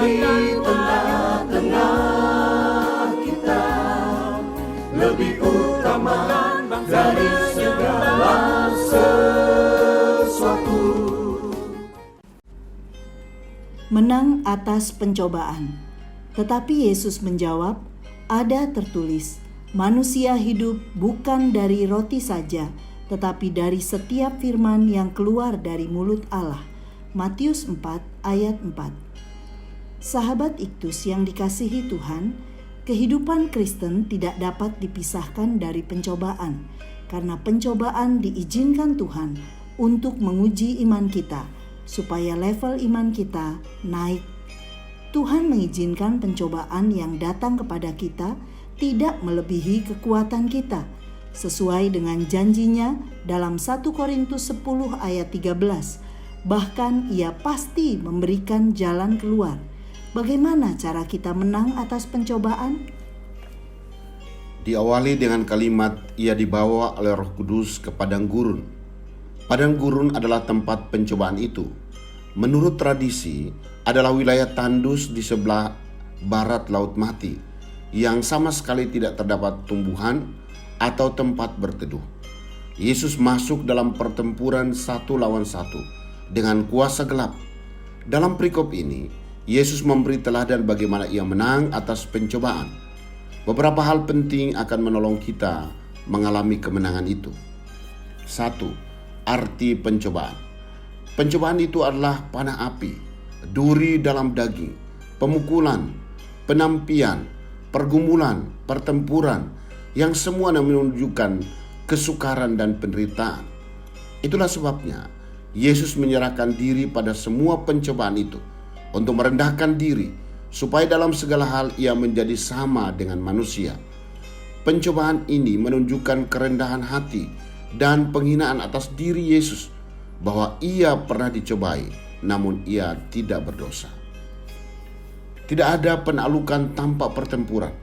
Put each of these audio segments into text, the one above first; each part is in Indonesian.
di tengah-tengah kita, lebih utama dari segala sesuatu. Menang atas pencobaan. Tetapi Yesus menjawab, ada tertulis, manusia hidup bukan dari roti saja, tetapi dari setiap firman yang keluar dari mulut Allah. Matius 4 ayat 4. Sahabat Iktus yang dikasihi Tuhan, kehidupan Kristen tidak dapat dipisahkan dari pencobaan, karena pencobaan diizinkan Tuhan untuk menguji iman kita, supaya level iman kita naik. Tuhan mengizinkan pencobaan yang datang kepada kita tidak melebihi kekuatan kita, sesuai dengan janjinya dalam 1 Korintus 10 ayat 13. Bahkan ia pasti memberikan jalan keluar. Bagaimana cara kita menang atas pencobaan? Diawali dengan kalimat ia dibawa oleh Roh Kudus ke padang gurun. Padang gurun adalah tempat pencobaan itu. Menurut tradisi, adalah wilayah tandus di sebelah barat Laut Mati yang sama sekali tidak terdapat tumbuhan atau tempat berteduh. Yesus masuk dalam pertempuran 1 lawan 1 dengan kuasa gelap. Dalam perikop ini, Yesus memberi teladan bagaimana ia menang atas pencobaan. Beberapa hal penting akan menolong kita mengalami kemenangan itu. 1. Arti pencobaan. Pencobaan itu adalah panah api, duri dalam daging, pemukulan, penampian, pergumulan, pertempuran, yang semua menunjukkan kesukaran dan penderitaan. Itulah sebabnya Yesus menyerahkan diri pada semua pencobaan itu untuk merendahkan diri, supaya dalam segala hal ia menjadi sama dengan manusia. Pencobaan ini menunjukkan kerendahan hati dan penghinaan atas diri Yesus, bahwa ia pernah dicobai, namun ia tidak berdosa. Tidak ada penaklukan tanpa pertempuran.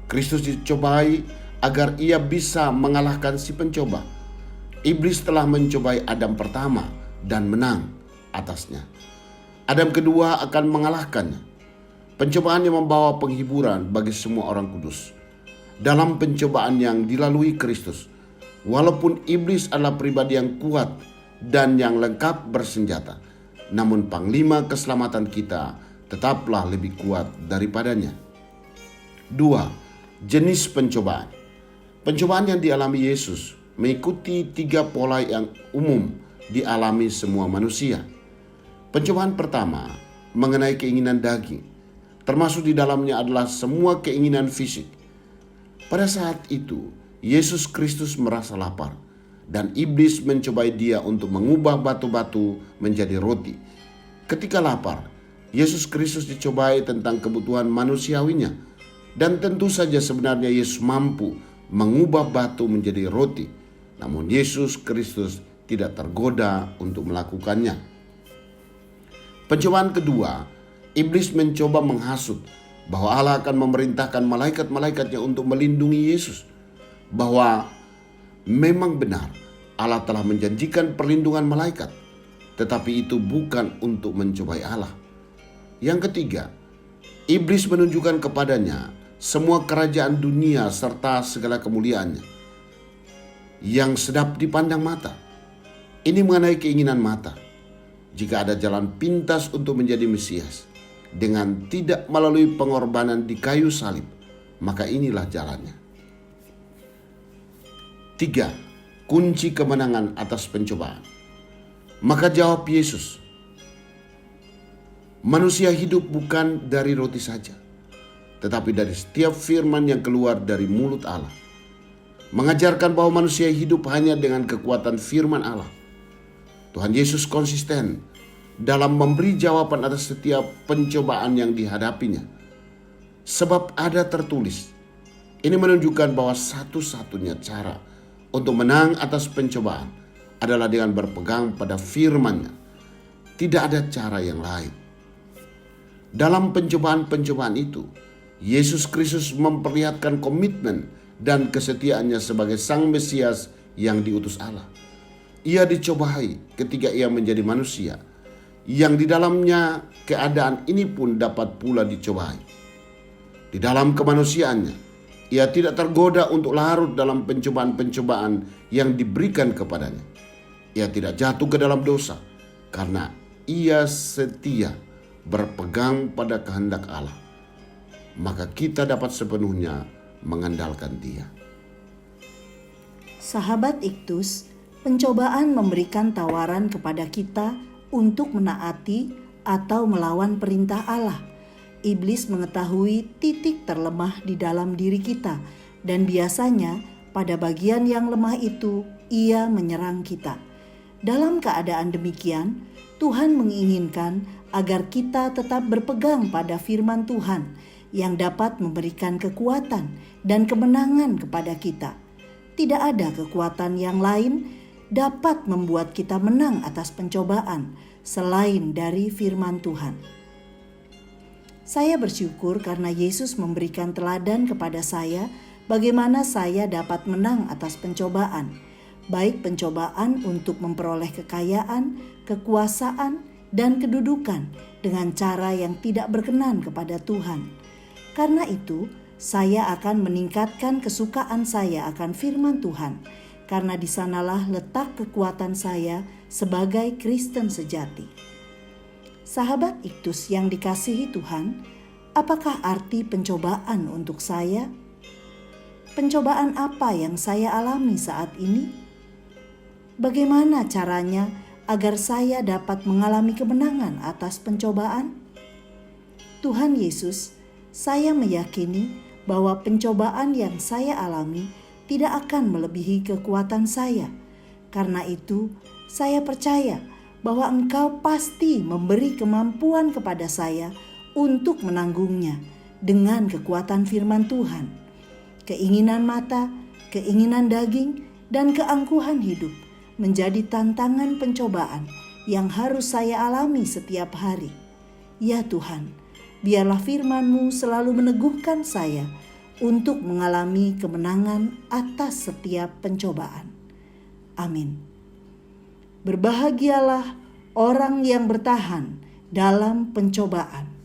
Kristus dicobai agar ia bisa mengalahkan si pencoba. Iblis telah mencobai Adam pertama dan menang atasnya. Adam kedua akan mengalahkannya. Pencobaan yang membawa penghiburan bagi semua orang kudus. Dalam pencobaan yang dilalui Kristus, walaupun iblis adalah pribadi yang kuat dan yang lengkap bersenjata, namun panglima keselamatan kita tetaplah lebih kuat daripadanya. 2. Jenis pencobaan. Pencobaan yang dialami Yesus mengikuti 3 pola yang umum dialami semua manusia. Pencobaan pertama mengenai keinginan daging, termasuk di dalamnya adalah semua keinginan fisik. Pada saat itu, Yesus Kristus merasa lapar, dan iblis mencobai dia untuk mengubah batu-batu menjadi roti. Ketika lapar, Yesus Kristus dicobai tentang kebutuhan manusiawinya, dan tentu saja sebenarnya Yesus mampu mengubah batu menjadi roti. Namun Yesus Kristus tidak tergoda untuk melakukannya. Pencobaan kedua, iblis mencoba menghasut bahwa Allah akan memerintahkan malaikat-malaikatnya untuk melindungi Yesus, bahwa memang benar Allah telah menjanjikan perlindungan malaikat, tetapi itu bukan untuk mencobai Allah. Yang ketiga, iblis menunjukkan kepadanya semua kerajaan dunia serta segala kemuliaannya yang sedap dipandang mata. Ini mengenai keinginan mata. Jika ada jalan pintas untuk menjadi Mesias dengan tidak melalui pengorbanan di kayu salib, maka inilah jalannya. 3. Kunci kemenangan atas pencobaan. Maka jawab Yesus, manusia hidup bukan dari roti saja, tetapi dari setiap firman yang keluar dari mulut Allah. Mengajarkan bahwa manusia hidup hanya dengan kekuatan firman Allah. Tuhan Yesus konsisten dalam memberi jawaban atas setiap pencobaan yang dihadapinya. Sebab ada tertulis. Ini menunjukkan bahwa satu-satunya cara untuk menang atas pencobaan adalah dengan berpegang pada firman-Nya. Tidak ada cara yang lain. Dalam pencobaan-pencobaan itu, Yesus Kristus memperlihatkan komitmen dan kesetiaannya sebagai Sang Mesias yang diutus Allah. Ia dicobai ketika ia menjadi manusia, yang di dalamnya keadaan ini pun dapat pula dicobai. Di dalam kemanusiaannya, ia tidak tergoda untuk larut dalam pencobaan-pencobaan yang diberikan kepadanya. Ia tidak jatuh ke dalam dosa karena ia setia berpegang pada kehendak Allah. Maka kita dapat sepenuhnya mengandalkan Dia. Sahabat Iktus, pencobaan memberikan tawaran kepada kita untuk menaati atau melawan perintah Allah. Iblis mengetahui titik terlemah di dalam diri kita, dan biasanya pada bagian yang lemah itu ia menyerang kita. Dalam keadaan demikian, Tuhan menginginkan agar kita tetap berpegang pada firman Tuhan yang dapat memberikan kekuatan dan kemenangan kepada kita. Tidak ada kekuatan yang lain dapat membuat kita menang atas pencobaan selain dari firman Tuhan. Saya bersyukur karena Yesus memberikan teladan kepada saya bagaimana saya dapat menang atas pencobaan, baik pencobaan untuk memperoleh kekayaan, kekuasaan, dan kedudukan dengan cara yang tidak berkenan kepada Tuhan. Karena itu, saya akan meningkatkan kesukaan saya akan firman Tuhan, karena di sanalah letak kekuatan saya sebagai Kristen sejati. Sahabat Iktus yang dikasihi Tuhan, apakah arti pencobaan untuk saya? Pencobaan apa yang saya alami saat ini? Bagaimana caranya agar saya dapat mengalami kemenangan atas pencobaan? Tuhan Yesus, saya meyakini bahwa pencobaan yang saya alami tidak akan melebihi kekuatan saya. Karena itu, saya percaya bahwa Engkau pasti memberi kemampuan kepada saya untuk menanggungnya dengan kekuatan firman Tuhan. Keinginan mata, keinginan daging, dan keangkuhan hidup menjadi tantangan pencobaan yang harus saya alami setiap hari. Ya Tuhan, biarlah firman-Mu selalu meneguhkan saya untuk mengalami kemenangan atas setiap pencobaan. Amin. Berbahagialah orang yang bertahan dalam pencobaan.